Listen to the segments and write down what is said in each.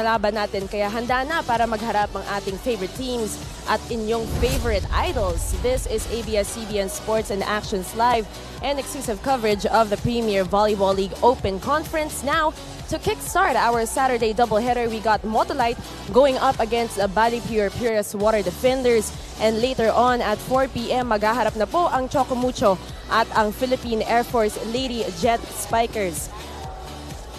laban natin, kaya handa na para magharap ang ating favorite teams at inyong favorite idols. This is ABS-CBN Sports and Actions Live and exclusive coverage of the Premier Volleyball League Open Conference. Now, to kickstart our Saturday doubleheader, we got Motolite going up against BaliPure Purest Water Defenders. And later on at 4 p.m. maghaharap na po ang Chocomucho at ang Philippine Air Force Lady Jet Spikers.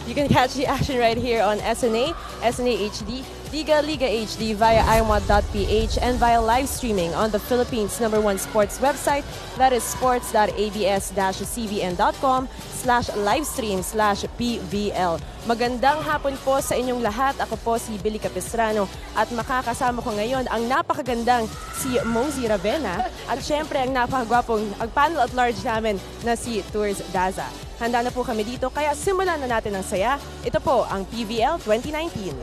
You can catch the action right here on SNA HD, Liga HD via iWant.ph and via live streaming on the Philippines' #1 sports website, that is sports.abs-cbn.com/livestream/PVL. Magandang hapon po sa inyong lahat. Ako po si Billy Capistrano at makakasama ko ngayon ang napakagandang si Mosey Ravena at syempre ang napakagwapong ang panel at large namin na si Tours Daza. Handa na po kami dito, kaya simulan na natin ang saya. Ito po ang PVL 2019.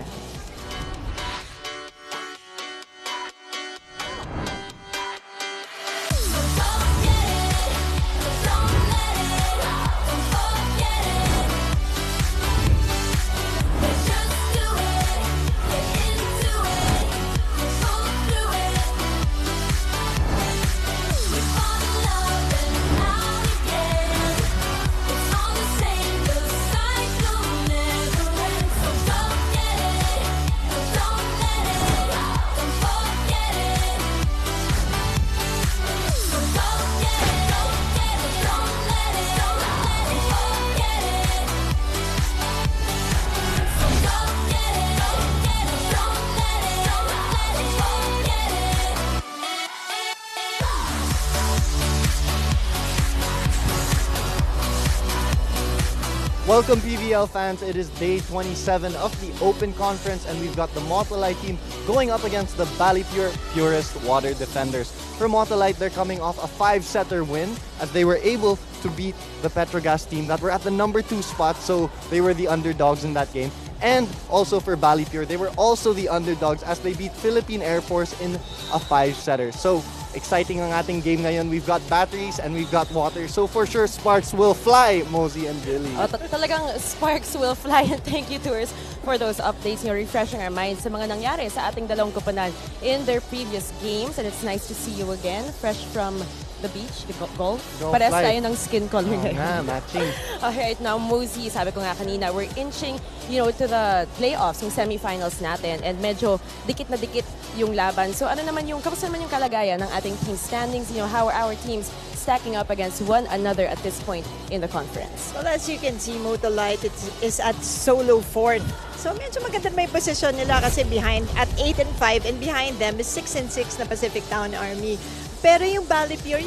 Welcome PVL fans, it is day 27 of the Open Conference and we've got the Motolite team going up against the BaliPure Purest Water Defenders. For Motolite, they're coming off a 5-setter win as they were able to beat the Petrogas team that were at the #2 spot, so they were the underdogs in that game. And also for BaliPure, they were also the underdogs as they beat Philippine Air Force in a 5-setter. So exciting ang ating game ngayon. We've got batteries and we've got water. So for sure, sparks will fly, Mosey and Billy. Talagang sparks will fly. And thank you, Tours, for those updates. You're refreshing our minds sa mga nangyari sa ating dalawang koponan in their previous games. And it's nice to see you again, fresh from the beach, the golf. Pares tayo ng skin color ngayon. Matching. Alright, now Mosey, sabi ko nga kanina, we're inching, to the playoffs, yung semifinals natin. And medyo dikit na dikit yung laban. So kamusta naman yung kalagayan ng ating team standings? How are our teams stacking up against one another at this point in the conference? Well, as you can see, Motolite is at solo fourth. So medyo maganda may posisyon nila kasi behind at 8-5 and behind them is 6-6 na Pacific Town Army. Pero yung BaliPure,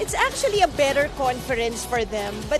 it's actually a better conference for them. But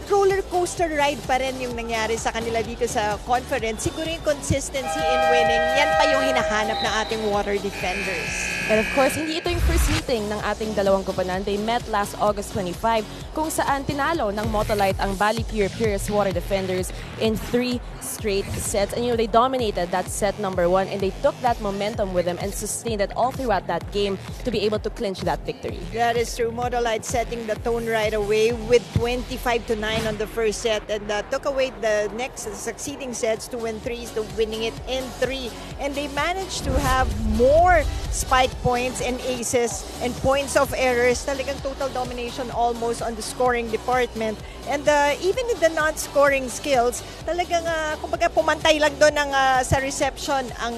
roller coaster ride pa rin yung nangyari sa kanila dito sa conference. Siguro yung consistency in winning, yan pa yung hinahanap ng ating water defenders. And of course, hindi ito yung first meeting ng ating dalawang koponan. They met last August 25 kung saan tinalo ng Motolite ang BaliPure Purest Water Defenders in 3 straight sets. And they dominated that set #1 and they took that momentum with them and sustained it all throughout that game to be able to clinch that victory. That is true. Motolite setting the tone right away with 25-9 on the first set and took away the next succeeding sets to win 3s, to winning it in 3. And they managed to have more spike points and aces and points of errors. Talagang total domination almost on the scoring department. And even in the non-scoring skills, talagang kumbaga pumantay lang doon sa reception ang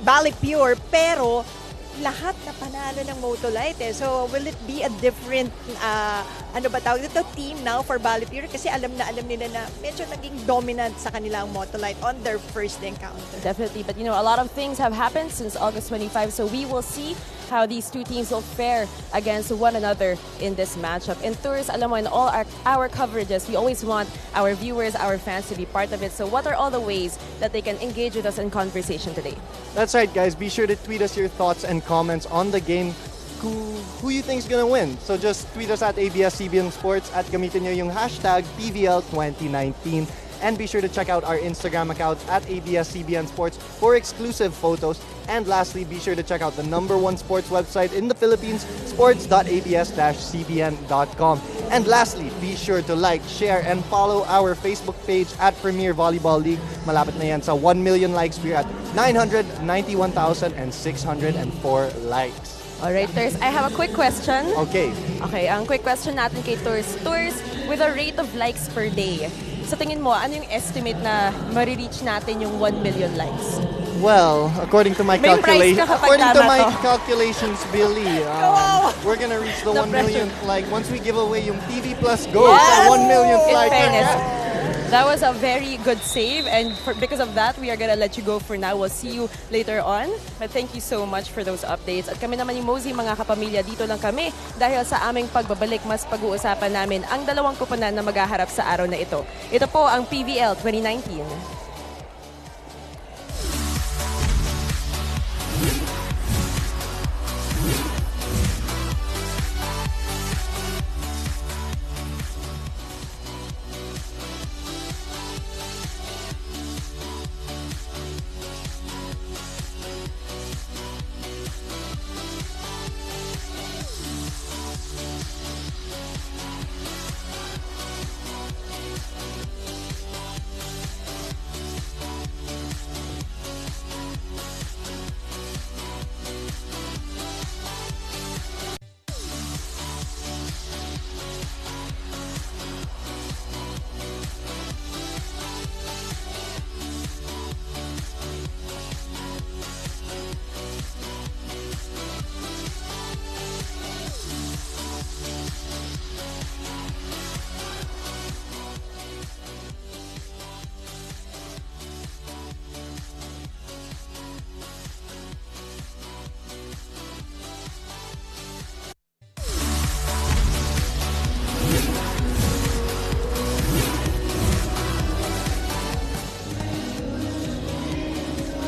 BaliPure, pero lahat na panalo ng Motolite. So will it be a different team now for BaliPure? Kasi alam nila na medyo naging dominant sa kanila ang Motolite on their first encounter. Definitely, but a lot of things have happened since August 25, so we will see how these two teams will fare against one another in this matchup. And Tours, alam mo, in all our coverages, we always want our viewers, our fans to be part of it. So what are all the ways that they can engage with us in conversation today? That's right, guys. Be sure to tweet us your thoughts and comments on the game. Who you think is gonna win? So just tweet us at ABS-CBN Sports at gamitin nyo yung hashtag PVL 2019. And be sure to check out our Instagram accounts at ABS-CBN Sports for exclusive photos. And lastly, be sure to check out the #1 sports website in the Philippines, sports.abs-cbn.com. And lastly, be sure to like, share, and follow our Facebook page at Premier Volleyball League. Malapit na yan sa 1 million likes. We're at 991,604 likes. Alright, Tours, I have a quick question. Okay. Okay, ang quick question natin kay Tours. Tours, with a rate of likes per day, sa tingin mo, ano yung estimate na marireach natin yung 1 million likes? Well, according to my May prize ka kapag tama to. calculations, Billy, we're gonna reach the 1 millionth like once we give away yung TV Plus Go Yes! sa 1 millionth In like. fairness, that was a very good save, and because of that, we are gonna let you go for now. We'll see you later on. But thank you so much for those updates. At kami naman ni Mosey, mga kapamilya, dito lang kami dahil sa aming pagbabalik, mas pag-uusapan namin ang dalawang kuponan na maghaharap sa araw na ito. Ito po ang PVL 2019.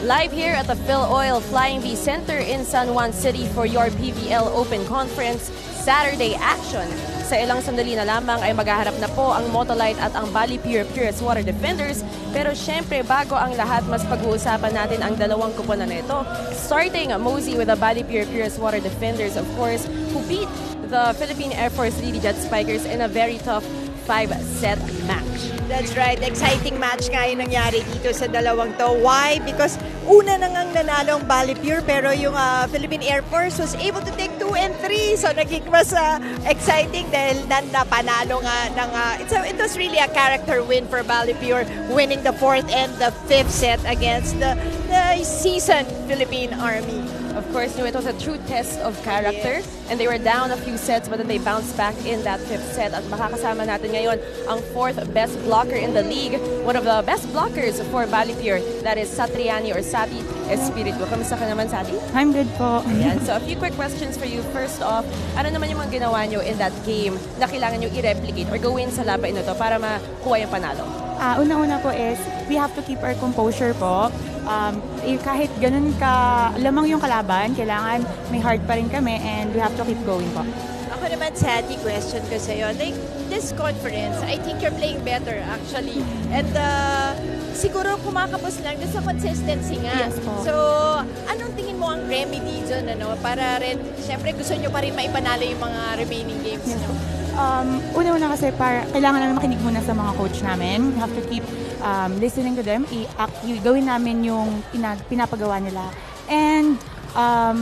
Live here at the Phil Oil Flying V Center in San Juan City for your PVL Open Conference Saturday action. Sa ilang sandali na lamang ay maghaharap na po ang Motolite at ang BaliPure Purest Water Defenders. Pero syempre, bago ang lahat, mas pag-uusapan natin ang dalawang kuponan na ito. Starting Mosey with the BaliPure Purest Water Defenders, of course, who beat the Philippine Air Force Lady Jet Spikers in a very tough 5-set match. That's right. Exciting match nga yung nangyari dito sa dalawang to. Why? Because una na ngang nanalo ang BaliPure, pero yung Philippine Air Force was able to take 2 and 3. So naging mas exciting dahil napanalo nga ng... it was really a character win for BaliPure, winning the 4th and the 5th set against the seasoned Philippine Army. Of course, it was a true test of character, and they were down a few sets, but then they bounced back in that 5th set. At makakasama natin ngayon ang 4th best blocker in the league, one of the best blockers for BaliPure, that is Satriani or Sati Espiritu. Kamusta ka naman, Sati? I'm good po. Ayan. So a few quick questions for you. First off, ano naman yung mga ginawa nyo in that game na kailangan nyo i-replicate or gawin sa laban ito para makuha yung panalo? Una-una po is, we have to keep our composure po. Kahit ganun ka lamang yung kalaban, kailangan may heart pa rin kami and we have to keep going po. Ako naman, Sati, question ko sa'yo. Like, this conference, I think you're playing better, actually. And siguro kumakapos lang sa consistency nga. Yes po. So, anong tingin mo ang remedy dyan, para rin, syempre gusto nyo pa rin maipanalo yung mga remaining games nyo? Una-una kasi kailangan namin makinig muna sa mga coach namin. We have to keep listening to them. Gawin namin yung pinapagawa nila. And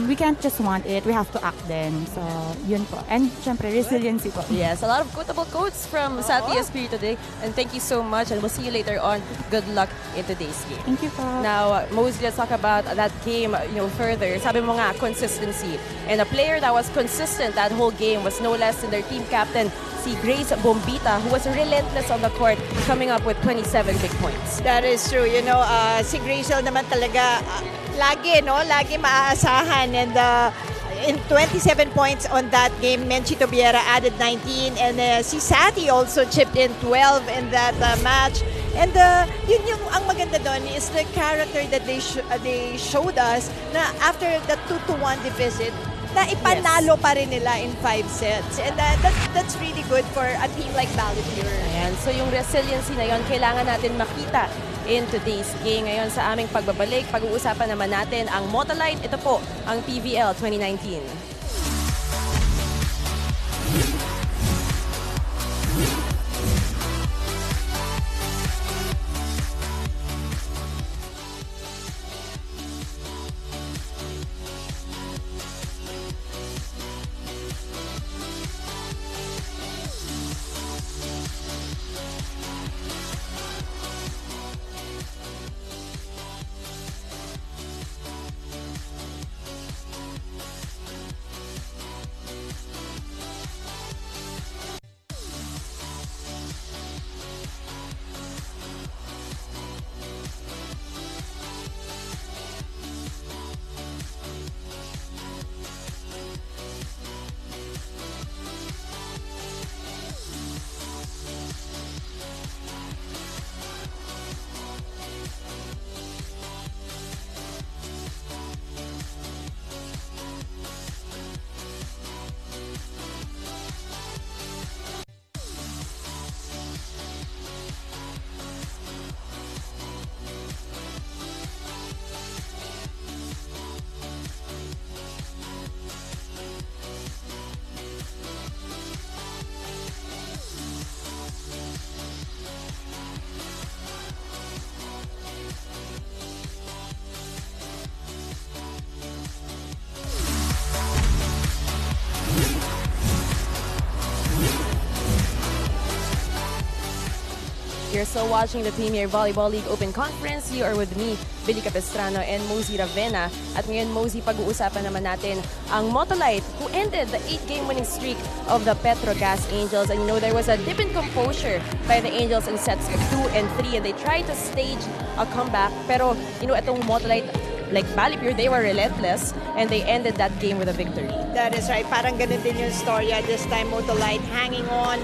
we can't just want it. We have to act then. So, yun po. And syempre, resiliency po. Yes, a lot of quotable quotes from Sati Espiritu today. And thank you so much. And we'll see you later on. Good luck in today's game. Thank you po. Now, Mosey, let's talk about that game further. Sabi mo nga, consistency. And a player that was consistent that whole game was no less than their team captain, si Grace Bombita, who was relentless on the court, coming up with 27 big points. That is true. Si Grazel naman talaga, lagi maaasahan. And in 27 points on that game, Menchi Tobiera added 19. And si Sati also chipped in 12 in that match. And yun yung ang maganda doon is the character that they showed us na after the 2-1 deficit, na ipanalo pa rin nila in 5 sets. And that's really good for a team like BaliPure. Ayan. So yung resiliency na yon, kailangan natin makita in today's game. Ngayon sa aming pagbabalik, pag-uusapan naman natin ang Motolite. Ito po ang PVL 2019. you're still watching the Premier Volleyball League Open Conference. You are with me, Billy Capistrano and Mosey Ravena. At ngayon, Mosey, pag-uusapan naman natin ang Motolite who ended the 8-game winning streak of the Petrogas Angels. And you know, there was a dip in composure by the Angels in sets 2 and 3 and they tried to stage a comeback. Pero, you know, itong Motolite, like BaliPure, they were relentless and they ended that game with a victory. That is right. Parang ganun din yung story. This time, Motolite hanging on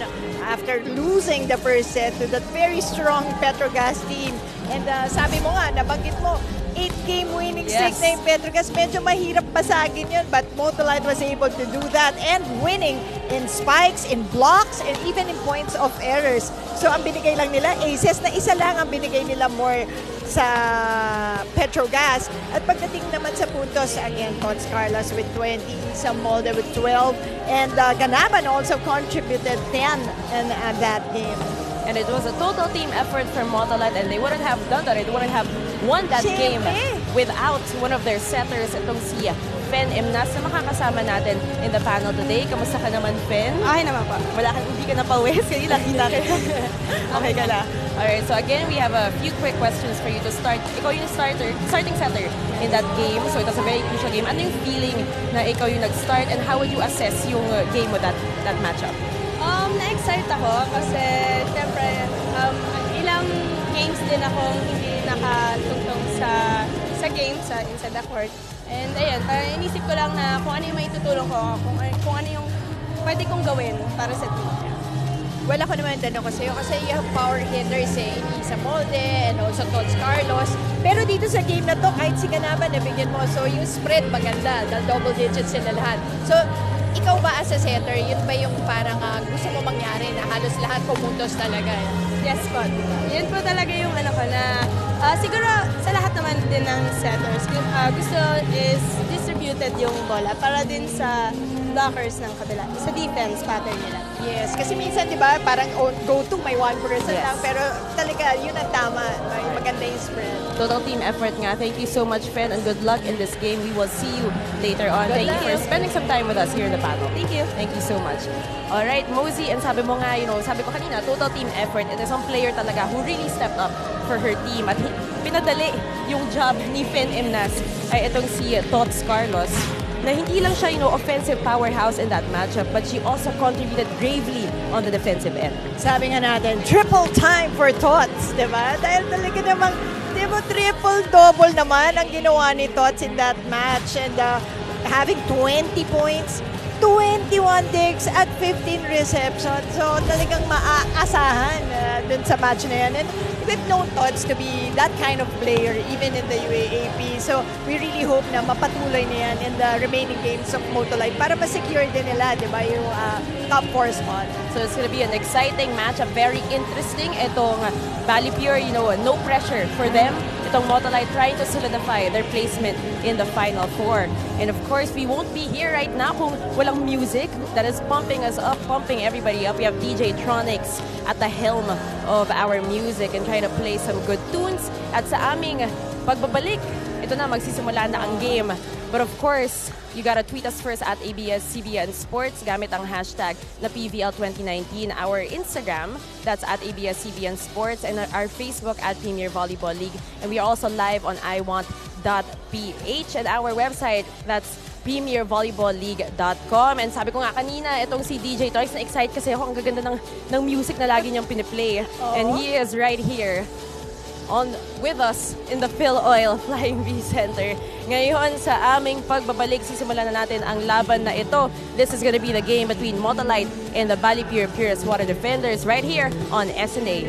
after losing the first set to that very strong Petrogas team. And sabi mo nga, nabanggit mo, 8-game winning streak na yung Petrogas. Medyo mahirap pasagin yun, but Motolite was able to do that and winning in spikes, in blocks, and even in points of errors. So ang binigay lang nila, aces na isa lang ang binigay nila more sa Petrogas. At pagdating naman sa puntos, again, Tots Carlos with 20, Sam Molde with 12, and Ganaban also contributed 10 in that game. And it was a total team effort from Motolite and they wouldn't have done that. They wouldn't have won that game without one of their setters, itong si Fen Imnas na makakasama natin in the panel today. Kamusta ka naman, Fen? Okay naman po. Wala ka, hindi ka napawis. Kanina kita. Okay ka na. Alright, so again, we have a few quick questions for you to start. Ikaw yung starting setter in that game. So it was a very crucial game. Ano yung feeling na ikaw yung nag-start and how would you assess yung game with that matchup? Na-excite ako kasi syempre ilang games din akong hindi nakatungtong sa game, inside the court. And ayun, parang inisip ko lang na kung ano yung maitutulong ko, kung ano yung pwede kong gawin para sa team. Well, ako naman tanong ko sa'yo kasi you have power hitters Sa Molde and also Tots Carlos. Pero dito sa game na to, kahit si Ganaban nabigyan mo, so yung spread maganda, double digits sila lahat. So, ikaw ba as a setter, yun ba yung parang gusto mo mangyari na halos lahat pumuntos talaga? Yes po. Yun po talaga yung ano ko na siguro sa lahat naman din ng setters, gusto is distributed yung bola para din sa blockers ng kabila, sa defense pattern nila. Yes, kasi minsan, di ba, parang go-to may 1% lang, pero talaga, yun ang tama. Maganda yung spread. Total team effort nga. Thank you so much, Fen, and good luck in this game. We will see you later on. Thank you for spending some time with us here in the panel. Thank you. Thank you so much. All right, Mosey, and sabi mo nga, you know, sabi ko kanina, total team effort. And there's some player talaga who really stepped up for her team. At pinadali yung job ni Fen Imnas ay itong si Tots Carlos, na hindi lang siya, you know, offensive powerhouse in that matchup, but she also contributed gravely on the defensive end. Sabi nga natin, triple time for Tots, di ba? Dahil talaga namang, di ba, triple-double naman ang ginawa ni Tots in that match. And having 20 points, 21 digs at 15 receptions. So talagang maaasahan dun sa match na yan. And we've known Tots to be that kind of player even in the UAAP. So we really hope na mapatuloy na yan in the remaining games of Motolite para ma-secure din nila, di ba, yung top 4 spot. So it's gonna be an exciting matchup, very interesting. Itong BaliPure, you know, no pressure for them. Itong Motolite trying to solidify their placement in the Final Four. And of course, we won't be here right now kung walang music that is pumping us up, pumping everybody up. We have DJ Tronics at the helm of our music and trying to play some good tunes. At sa aming pagbabalik, ito na, magsisimula na ang game. But of course, you gotta tweet us first at ABS-CBN Sports gamit ang hashtag na PVL2019. Our Instagram, that's at ABS-CBN Sports, and our Facebook at Premier Volleyball League. And we are also live on iWant.ph and our website, that's premiervolleyballleague.com. And sabi ko nga kanina, itong si DJ Toys, na-excite kasi ako, ang gaganda ng music na lagi niyang piniplay. And he is right here with us in the Phil Oil Flying V Center. Ngayon sa aming pagbabalik, sisimulan na natin ang laban na ito. This is gonna be the game between Motolite and the BaliPure Purest Water Defenders right here on SNA.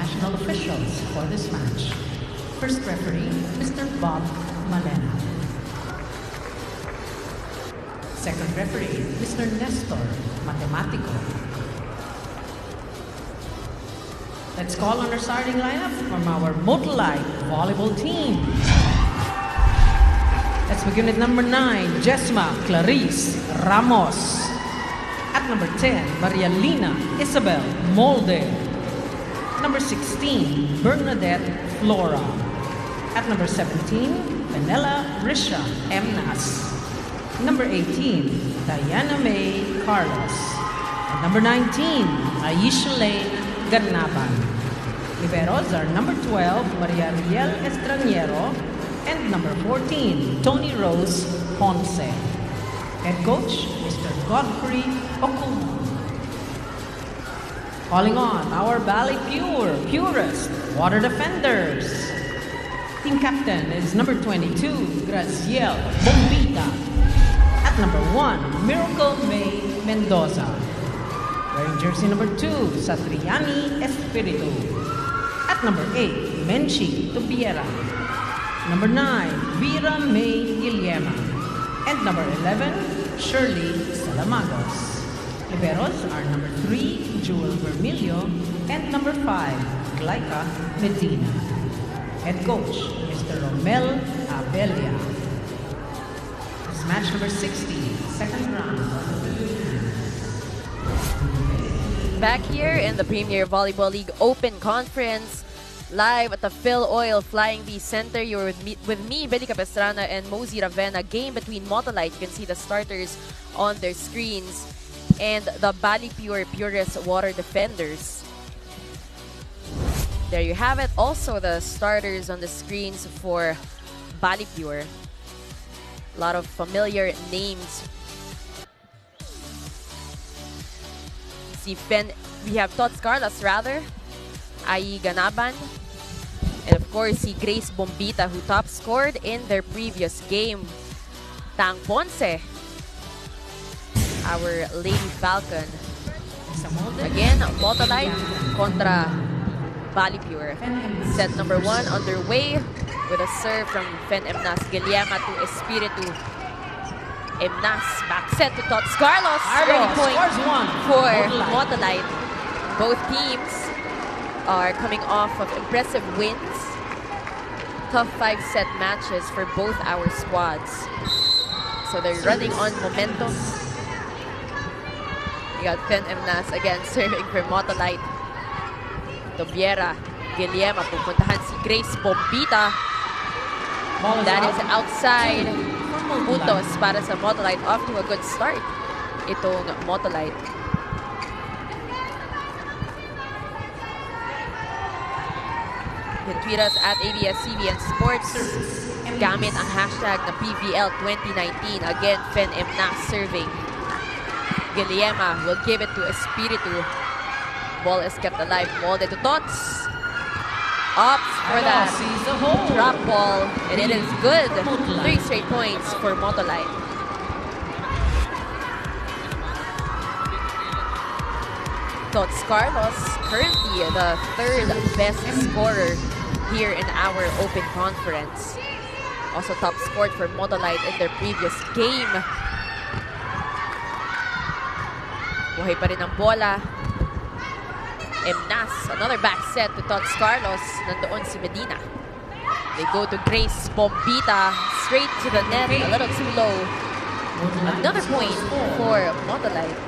international officials for this match. First referee, Mr. Bob Malena. Second referee, Mr. Nestor Matematico. Let's call on our starting lineup from our Motolite volleyball team. Let's begin with number 9, Jesma Clarice Ramos. At number 10, Maria Lina Isabel Molde. Number 16, Bernadette Flora. At number 17, Penela Risha Emnas. Number 18, Diana May Carlos. At number 19, Aisha Lane Garnaban. Liberos are number 12, Maria Riel Estraniero. And number 14, Tony Rose Ponce. Head coach, Mr. Godfrey Okumo. Calling on our BaliPure Purest Water Defenders. Team captain is number 22, Graciel Bombita. At number 1, Miracle May Mendoza. Wearing jersey number 2, Satriani Espiritu. At number 8, Menchi Tubiera. Number 9, Vera May Guillema. And number 11, Shirley Salamagos. Liberos are number 3, Jewel Vermilio, and number 5, Glaika Medina. Head coach, Mr. Romel Abelia. This is match number 60, second round. Back here in the Premier Volleyball League Open Conference, live at the Phil Oil Flying V Center. You're with me, Beli Capistrana, and Mosey Ravena. Game between Motolite. You can see the starters on their screens. And the BaliPure Purest Water Defenders. There you have it. Also the starters on the screens for BaliPure. A lot of familiar names. See, we have Tots Carlos rather. Ai Ganaban. And of course, si Grace Bombita, who top scored in their previous game. Tang Ponce, our Lady Falcon. Again, Motolite contra BaliPure. Set number 1 underway with a serve from Fen Emnas Guillema to Espiritu Emnas. Back set to Tots Carlos. Early point for Motolite. Both teams are coming off of impressive wins. Tough 5-set matches for both our squads. So they're running on momentum. You got Fen Emnas again serving for Motolite. Tobiera, Guillema, pupuntahan si Grace Bombita. That is outside. Puntos para sa Motolite. Off to a good start itong Motolite. You can tweet us at ABS-CBN Sports. Gamit ang hashtag na PVL 2019. Again, Fen Emnas serving. Guillema will give it to Espiritu. Ball is kept alive. Molde to Tots. Opts for that drop ball. And it is good. 3 straight points for Motolite. Tots Carlos, currently the 3rd best scorer here in our open conference. Also top scored for Motolite in their previous game. Buhay pa rin ang bola. Emnas, another back set to Tots Carlos. Nandoon si Medina. They go to Grace Bombita. Straight to the net, a little too low. Another point for Motolite.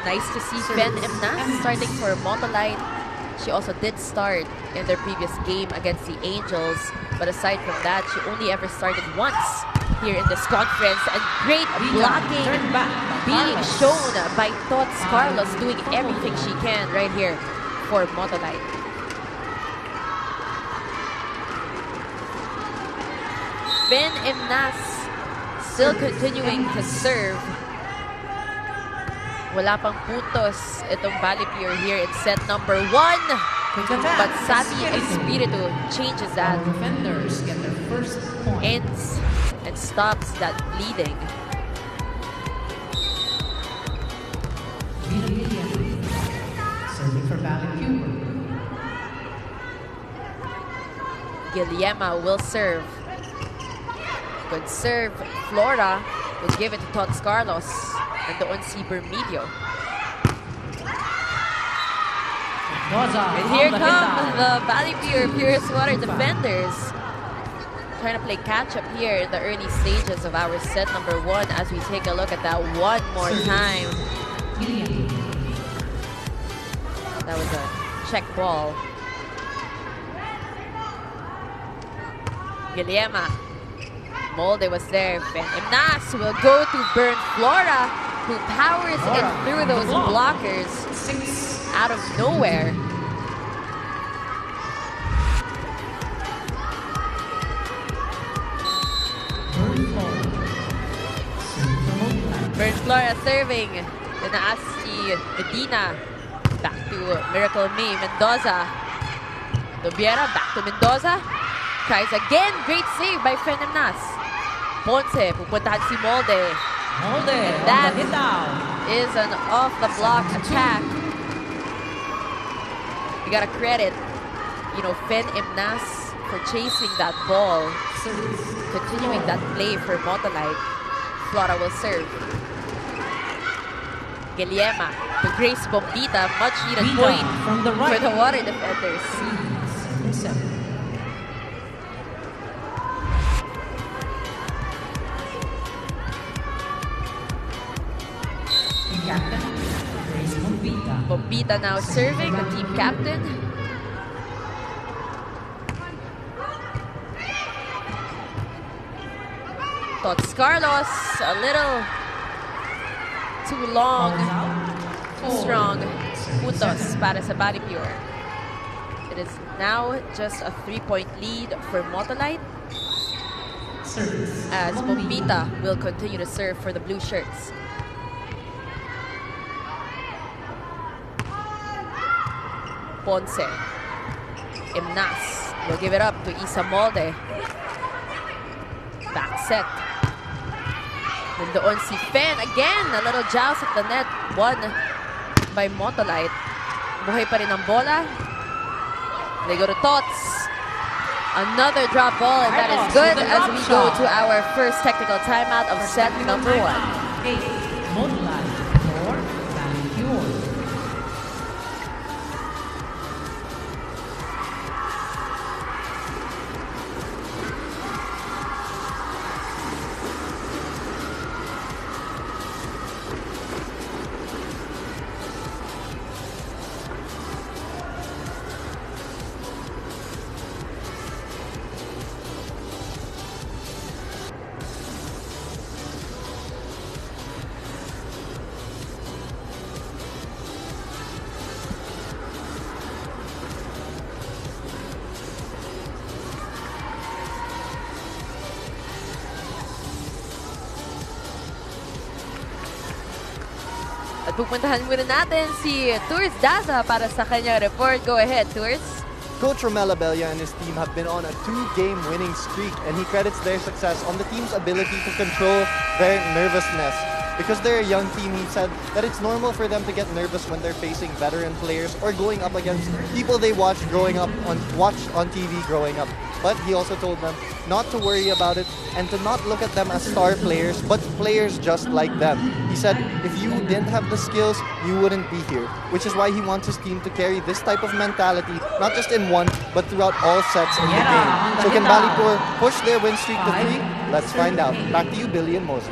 Nice to see Fen Emnas starting for Motolite. She also did start in their previous game against the Angels. But aside from that, she only ever started once here in this conference. And great blocking being shown by Tots Carlos, doing everything she can right here for Motolite. Fen Emnas still continuing to serve. Wala pang puntos itong BaliPure here in set number 1. But Sati Espiritu changes that. Defenders get their first point. Ends and stops that bleeding. Guillermo will serve. Good serve. Flora will give it to Tots Carlos. And doon si Bermedio. And here come the BaliPure Purest Water defenders. Trying to play catch up here in the early stages of our set number 1 as we take a look at that one more time. That was a check ball. Guillermo. Molde was there. Imnas will go to burn Flora, who powers it through those blockers out of nowhere. Burn Flora serving. Tinaas si Medina. Back to Miracle Me. Mendoza. Dubiera back to Mendoza. Tries again. Great save by Fenemnas. Ponce. Pupuntahan si Molde. And that is an off-the-block attack. We gotta credit, Fen Imnas for chasing that ball. Continuing that play for Motolite. Flora will serve. Guillermo to Grace Bombita. Much needed point from the right for the water defenders. Captain, Grace Bombita. Bombita now serving, the team captain. Tots Carlos, a little too long, too strong. Puntos para sa BaliPure. It is now just a 3-point lead for Motolite, as Bombita will continue to serve for the blue shirts. Ponce. Imnas will give it up to Isa Molde. Back set. Nandoon si Fen again. A little joust at the net. Won by Motolite. Buhay pa rin ang bola. They go to Tots. Another drop ball, and that is good as we go to our first technical timeout of set number 1. Motolite for BaliPure. At pupuntahan muna natin si Tours Daza para sa kanyang report. Go ahead, Tours. Coach Romel Abella and his team have been on a 2-game winning streak, and he credits their success on the team's ability to control their nervousness. Because they're a young team, he said that it's normal for them to get nervous when they're facing veteran players or going up against people they watched on TV growing up. But he also told them not to worry about it and to not look at them as star players, but players just like them. He said, if you didn't have the skills, you wouldn't be here, which is why he wants his team to carry this type of mentality, not just in one, but throughout all sets of the game. So can BaliPure push their win streak to 3? Let's find out. Back to you, Billy and Mosey.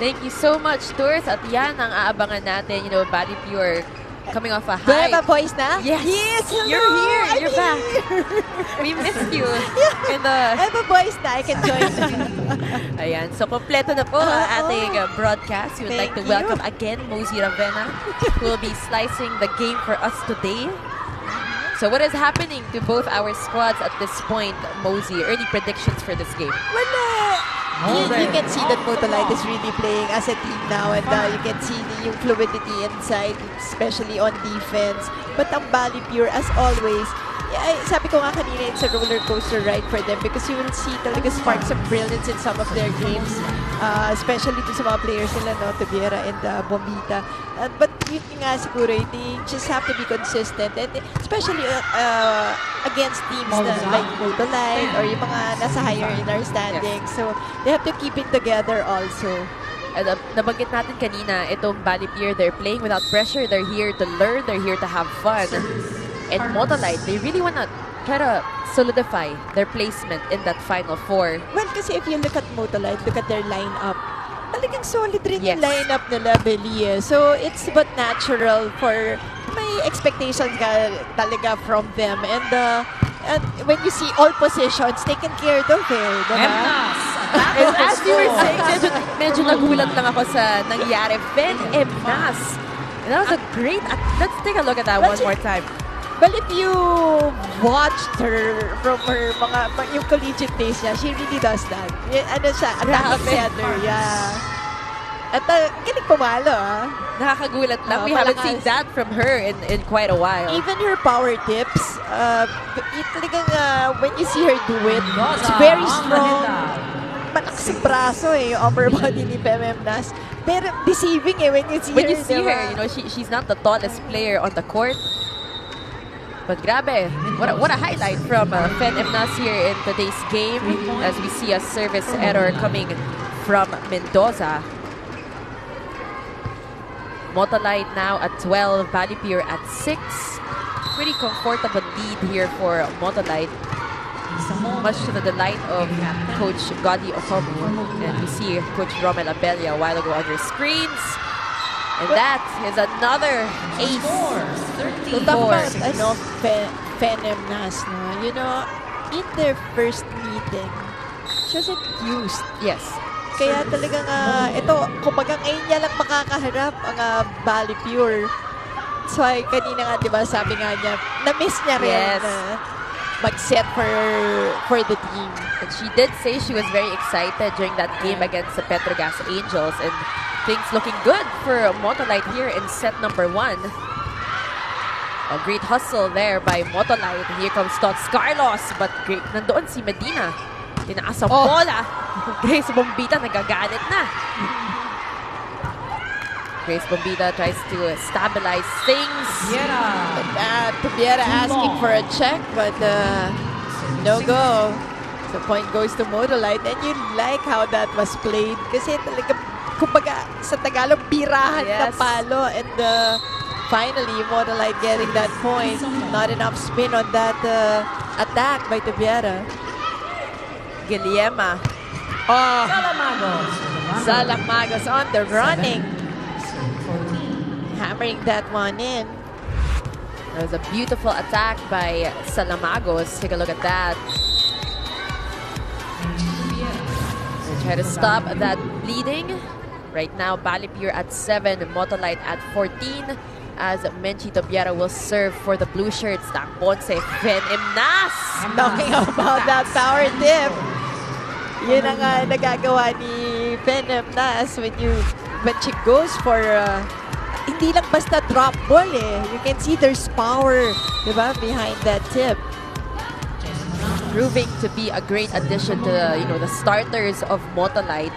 Thank you so much, Tours. At yan ang aabangan natin, BaliPure coming off a high. Do I have a voice na? Yes, hello, you're here. I'm You're back. here. We missed you. I have a voice na. I can join. Ayan, so kompleto na po ang ating broadcast. We would like to welcome again Mosey Ravena, who will be slicing the game for us today. So what is happening to both our squads at this point, Mosey? Early predictions for this game? You can see that Motolite is really playing as a team now, and you can see the fluidity inside, especially on defense. But ang BaliPure, as always, sabi ko nga kanina, it's a roller coaster ride for them because you will see talaga sparks of brilliance in some of their games, especially dun sa mga players nila, no, Tubiera and Bombita. But yun nga siguro, they just have to be consistent, and especially against teams na, like Motolite or yung mga nasa higher in our standings. So they have to keep it together also. Nabanggit natin kanina, itong BaliPure, they're playing without pressure. They're here to learn. They're here to have fun. And Motolite, they really want to try to solidify their placement in that Final Four. Well, kasi if you look at Motolite, look at their lineup, talagang solid rin yung Yes. lineup nila, Beli. So it's but natural for may expectations ka talaga from them. And when you see all positions taken care of, diba? And as you were saying, medyo nagulat lang ako sa nangyari. Ben Emnas. And that was a great... Let's take a look at that one more time. Well, if you watched her from her yung collegiate days niya, she really does that. Ano siya, attacking setter, yeah. At kinig pumalo, Nakakagulat lang. We haven't seen that from her in quite a while. Even her power tips, talagang when you see her do it, it's very strong. Malakas sa braso yung upper body ni Fememnas. Pero deceiving when you see When her. you see her, you know, she's not the tallest player on the court. But grabe, what a highlight from Fen Emnas here in today's game as we see a service error coming from Mendoza. Motolite now at 12, BaliPure at 6. Pretty comfortable lead here for Motolite. Much to the delight of Coach Godi Okobu. And we see Coach Romel Abella a while ago on your screens. And that is another ace. So talk about Fememnas, no? You know, in their first meeting, she wasn't used. Yes. Kaya talagang ito, kumbaga ngayon niya lang makakaharap ang BaliPure. So kanina nga, di ba, sabi nga niya, na-miss niya rin. Yes. Mag-set for the team. And she did say she was very excited during that game against the Petrogas Angels, and things looking good for Motolite here in set number 1. A great hustle there by Motolite. Here comes Tots Carlos, but great, nandoon si Medina. Tinaas ang bola. Grace Bombita nagagalit na. Grace Bombita tries to stabilize things. Tubiera asking for a check, but no go. The point goes to Motolite, and you like how that was played. Kasi talaga, kumbaga, sa Tagalog, birahan na palo. And finally, Motolite getting that point. Not enough spin on that attack by Tubiera. Guillema. Salamagos on the running. Hammering that one in. That was a beautiful attack by Salamagos. Take a look at that. They try to stop that bleeding. Right now, BaliPure at 7, Motolite at 14. As Menchi Tobiera will serve for the blue shirts. Ponce, Fen Emnas. Talking about that power tip. Yun ang nagagawa ni Fen Emnas when she goes for hindi lang basta drop ball You can see there's power, diba, behind that tip. Proving to be a great addition to the starters of Motolite.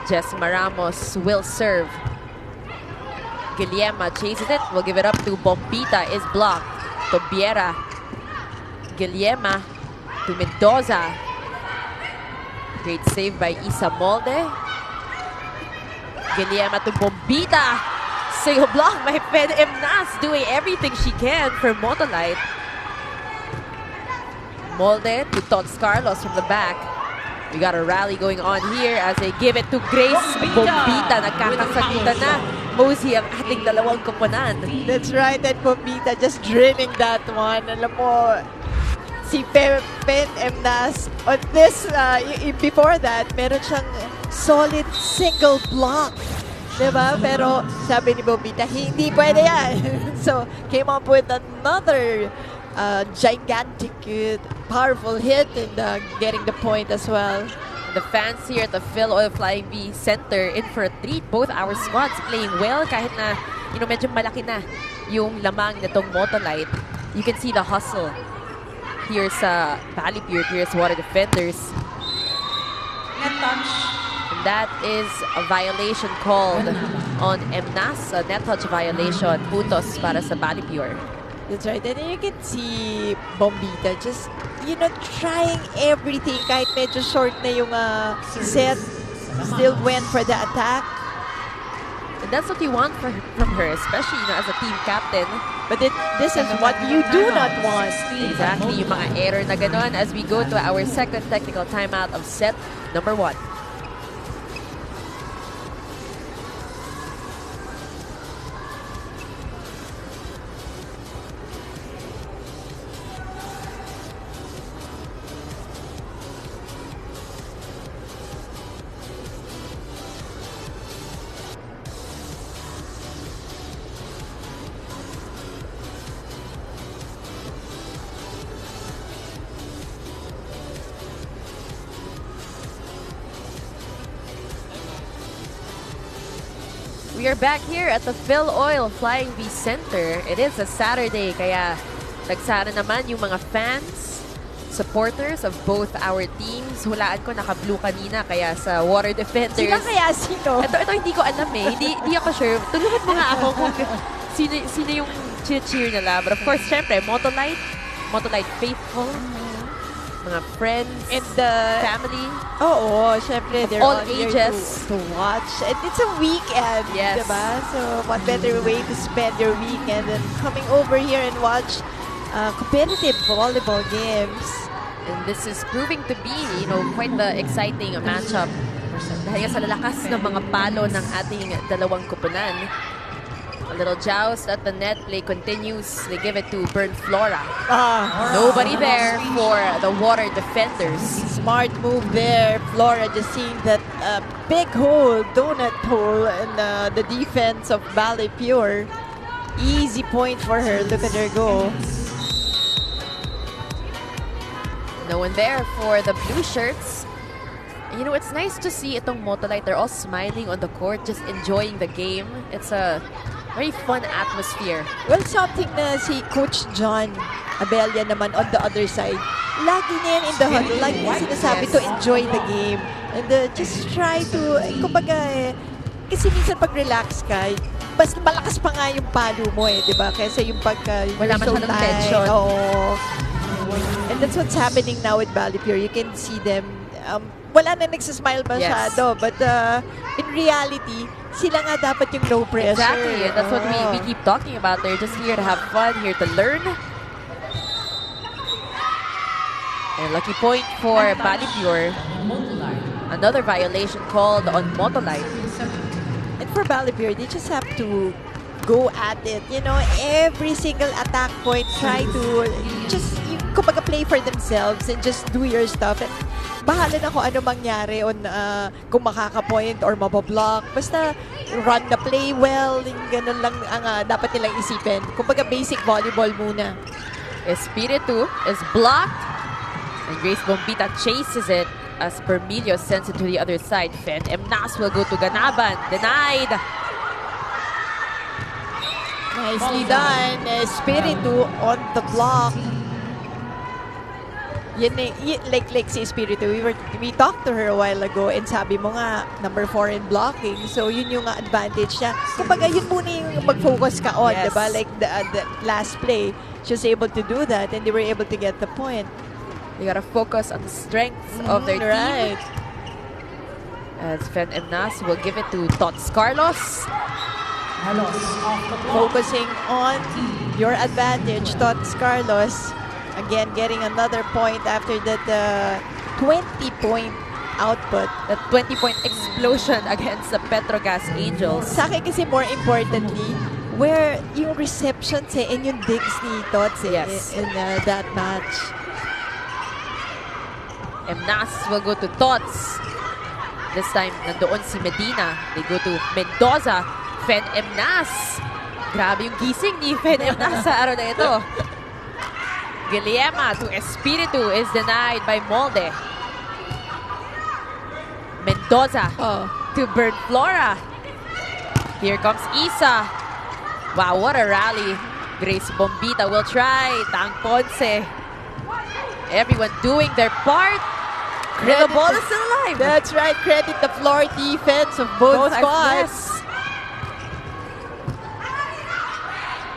Jessima Ramos will serve. Guillema chases it. Will give it up to Bombita. Is blocked. Tobiera. Guillema to Mendoza. Great save by Isa Molde. Guillema to Bombita. Single block by Fen Emnas, doing everything she can for Motolite. Molde to Tots Carlos from the back. We got a rally going on here as they give it to Grace Bombita. Nagkakasakitan na. Mosey ang ating dalawang koponan. That's right, and Bombita just drilling that one. Alam mo, si Fen Emnas, on this, before that, meron siyang solid single block. Diba? Pero sabi ni Bombita, hindi pwede yan. So, came up with another gigantic, powerful hit and getting the point as well. The fans here at the Phil Oil Flying V Center in for a treat. Both our squads playing well kahit na medyo malaki na yung lamang nitong Motolite. You can see the hustle here sa BaliPure, here sa Water Defenders. Net touch. And that is a violation called on MNAS, a net touch violation. Puntos para sa BaliPure. That's right. And then you can see Bombita just, trying everything. Kahit medyo short na yung set, still went for the attack. And that's what you want from her, especially as a team captain. But this is what you do not want. Exactly, yung mga error na ganon as we go to our second technical timeout of set number 1. We are back here at the Phil Oil Flying V Center. It is a Saturday, kaya nagsara naman yung mga fans, supporters of both our teams. Hulaan ko, naka-blue kanina, kaya sa Water Defenders. Sino kaya sino? Ito hindi ko alam eh. Hindi ako sure. Tulungan mo nga ako kung sino yung cheer nila. But of course, syempre, Motolite faithful, mga friends, And the family. Oo, syempre, they're all here ages. to watch. And it's a weekend, Yes. diba? So, what better way to spend your weekend than coming over here and watch competitive volleyball games. And this is proving to be, quite the exciting matchup. Dahil sa lalakas ng mga palo ng ating dalawang kupunan. A little joust at the net. Play continues. They give it to Burn Flora. Nobody there for the Water Defenders. Smart move there. Flora just seeing that big hole, donut hole, in the defense of BaliPure. Easy point for her. Look at her go. No one there for the blue shirts. And it's nice to see itong Motolite. They're all smiling on the court, just enjoying the game. It's a very fun atmosphere. Well, something na si Coach John Abella naman on the other side. Lagi niya yan in the huddle. Lagi niya sinasabi to enjoy the game. And just try to, kumbaga kasi minsan pag relax ka, mas malakas pa nga yung palo mo di ba? Kaysa yung pagka Wala you're so masyadong tight. tension. Oo. And that's what's happening now with BaliPure. You can see them, wala na nagsasmile masyado. But in reality, sila nga dapat yung no pressure. Exactly, and that's what we keep talking about. They're just here to have fun, here to learn. And lucky point for BaliPure. Another violation called on Motolite. And for BaliPure, they just have to go at it. Every single attack point, try to just, kumbaga, play for themselves and just do your stuff. And bahala na kung ano mangyari on kung makaka-point or mabablock. Basta run the play well. Ganun lang ang dapat nilang isipin. Kumbaga, basic volleyball muna. Espiritu is blocked. And Grace Bombita chases it as Permilio sends it to the other side. Fen MNAS will go to Ganaban. Denied. Nicely done. Espiritu on the block. Like si Espiritu, we talked to her a while ago and sabi mo nga, number 4 in blocking. So, yun yung advantage niya. Kumbaga, yun muna yung mag-focus ka on, Yes. diba? Like the last play, she was able to do that and they were able to get the point. They gotta focus on the strengths of their Right. team. As Fen MNAS will give it to Tots Carlos. Focusing on your advantage, Tots Carlos. Again, getting another point after that 20-point output. That 20-point explosion against the Petrogas Angels. Sa akin kasi more importantly, where yung receptions and yung digs ni Tots Yes. in that match. MNAS will go to Tots. This time, nandoon si Medina. They go to Mendoza. Fen MNAS. Grabe yung gising ni Fen MNAS sa araw na ito. Guillema to Espiritu is denied by Molde. Mendoza to Burn Flora. Here comes Isa. Wow, what a rally Grace Bombita will try. Tang Ponce. Everyone doing their part. The ball is still alive. That's right. Credit the floor defense of both squads.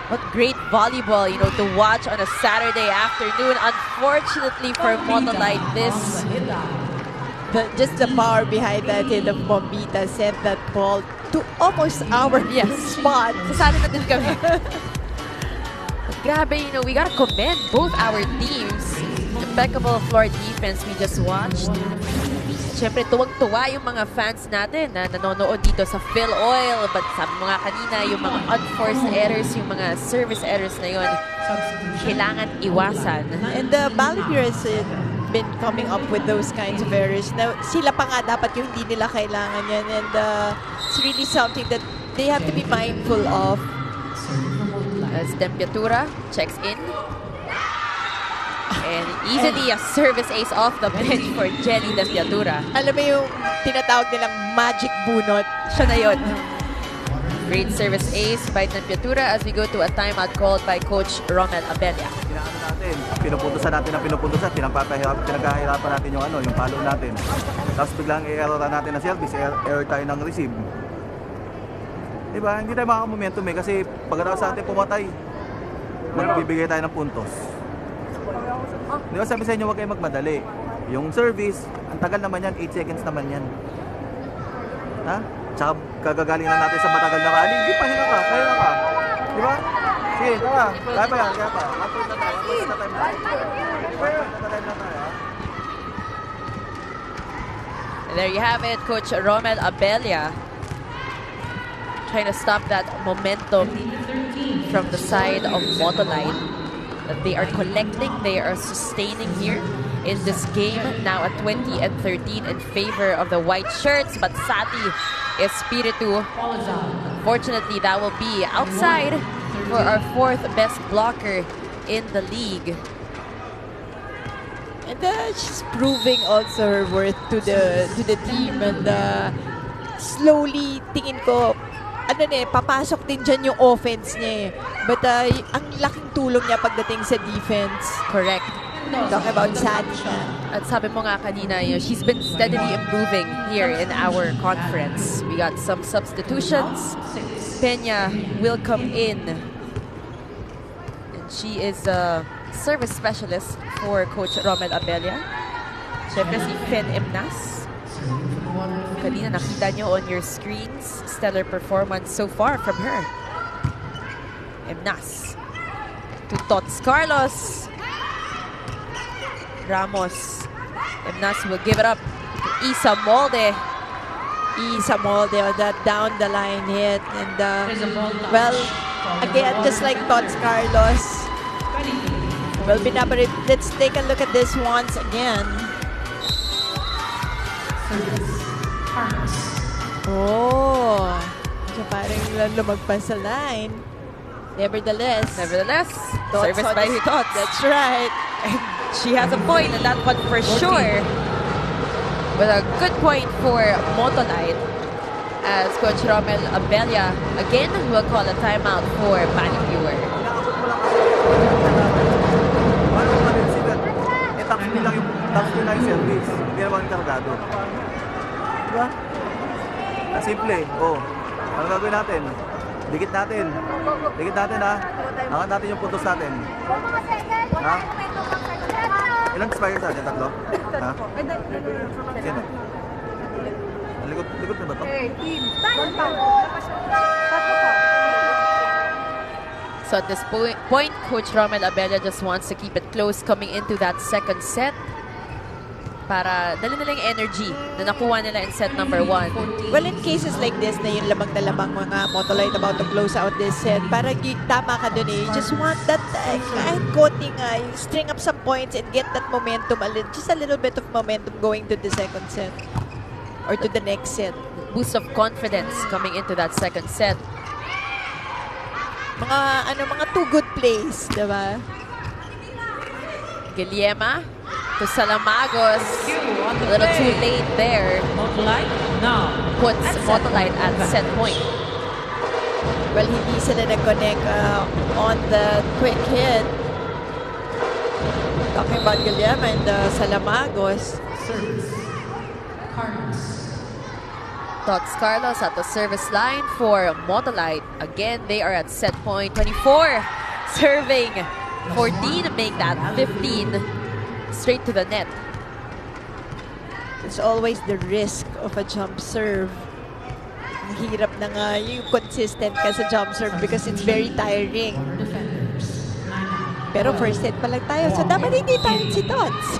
What great volleyball, to watch on a Saturday afternoon. Unfortunately for Motolite, Just the power behind that hit of Bombita sent that ball to almost our spot. Sasali na din kami. But grabe, we gotta commend both our teams. Impeccable floor defense we just watched. Siyempre, tuwang-tuwa yung mga fans natin na nanonood dito sa Phil Oil. But sabi mo nga kanina, yung mga unforced errors, yung mga service errors na yun, kailangan iwasan. And the BaliPure has been coming up with those kinds of errors. Now, sila pa nga dapat yung hindi nila kailangan yan. And it's really something that they have to be mindful of. As Tempiatura checks in. And easily a service ace off the bench for Jenny Tempiatura. Alam mo yung tinatawag nilang magic bunot. Siya na yun. Great service ace by Tempiatura as we go to a timeout called by Coach Romel Abella. Pinupuntusan natin ang pinupuntusan, pinagkahirapan natin yung palo natin. Tapos biglang i-error natin na service, error tayo ng receive. Diba? Hindi tayo makaka-momentum kasi pagkatapos natin pumatay, magbibigay tayo ng puntos. Diba sabi sa inyo, huwag kayo magmadali. Yung service, ang tagal naman yan, 8 seconds naman yan. Ha? Tsaka kagagaling na natin sa matagal na rally, hindi pa hinga ka, kaya ka. Diba? Sige, tara. Kaya pa yan, kaya pa. 1 point na tayo, 1 point na time na. 1 point na time na tayo, ha? And there you have it, Coach Romel Abella trying to stop that momentum from the side of Motolite that they are collecting, they are sustaining here in this game, now at 20-13 in favor of the white shirts. But Sati Espiritu, unfortunately, that will be outside for our 4th best blocker in the league. And she's proving also her worth to the team. And slowly, tingin ko, papasok din dyan yung offense niya eh. But ang laking tulong niya pagdating sa defense. Correct. Talk about Sati. At sabi mo nga kanina, she's been steadily improving here in our conference. We got some substitutions. Peña will come in. And she is a service specialist for Coach Romel Abella. Siyempre si Fen Emnas. Kanina nakita nyo on your screens, stellar performance so far from her. Emnas to Tots Carlos. Ramos. Emnas will give it up to Isa Molde. Isa Molde on that down the line hit. And well, again, just like Tots Carlos. Well, let's take a look at this once again. Oh, siya parang lumagpas sa line. Nevertheless, service by Tots. That's right. And she has a point, and that one for sure. With a good point for Motolite, as Coach Romel Abella again will call a timeout for BaliPure. Tapos nila yung service, hindi naman yung kargado. Diba? Simple. Ano gagawin natin? Dikit natin ha. Angat natin yung puntos natin. Ha? Ilang expires natin? 3? Ha? Sino? Likod na ba ito? So at this point, Coach Romel Abella just wants to keep it close coming into that second set para dali nila yung energy na nakuha nila in set number 1. Well, in cases like this na yung lamang na lamang mga Motolite about to close out this set, parang tama ka dun eh. You just want that kahit konting string up some points and get that momentum, just a little bit of momentum going to the second set or to the next set. Boost of confidence coming into that second set. Mga two good plays, diba? Guillema to Salamagos. A little too late there. Motolite now puts Motolite at set point. Well, hindi sila nag-connect on the quick hit. Talking about Guillem and Salamagos. Service. Carlos. Tots Carlos at the service line for Motolite. Again, they are at set point 24. Serving 14 to make that 15 straight to the net. It's always the risk of a jump serve. Ang hirap na nga yung consistent ka sa jump serve because it's very tiring. Pero first set pa lang tayo, so dapat hindi tired si Tots.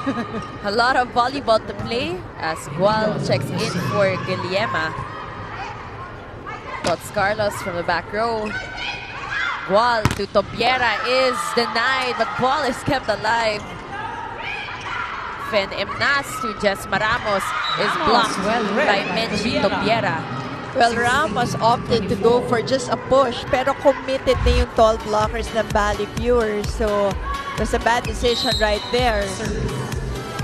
A lot of volleyball to play as Gual checks in for Guillema. Tots Carlos from the back row. Gual to Tobiera is denied, but ball is kept alive. Fen Emnas to Jess Maramos is blocked by Menchi Tobiera. Well, Ramos opted to go for just a push, pero committed na yung tall blockers ng BaliPure. So, it was a bad decision right there.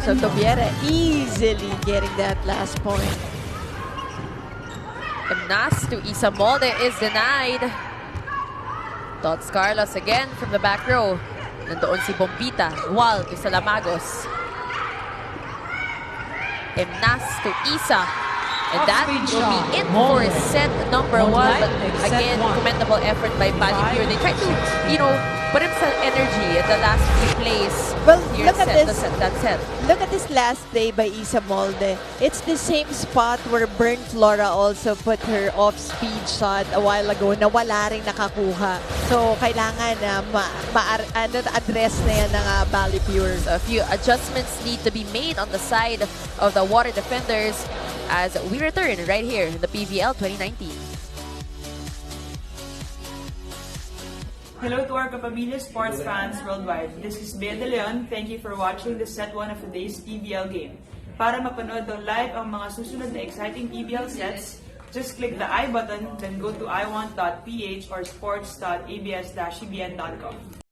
So, Tobiera easily getting that last point. Emnas to Isa Molde is denied. Tots Carlos again from the back row. Nandoon si Bombita. Gual to Salamagos. Emnas to Isa. And that will be it for set number 1. But again, commendable effort by BaliPure. They tried to, put in some energy at the last few plays. Well, Here look at this. That set. Look at this last play by Isa Molde. It's the same spot where Burn Flora also put her off-speed shot a while ago na wala ring nakakuha. So, kailangan na address na yan ng BaliPure. So a few adjustments need to be made on the side of the water defenders as we return right here in the PVL 2019. Hello to our Kapamilya sports fans worldwide. This is Bea De Leon. Thank you for watching the set 1 of today's PBL game. Para mapanood daw live ang mga susunod na exciting PBL sets, just click the I button, then go to iWant.ph or sports.abs-cbn.com.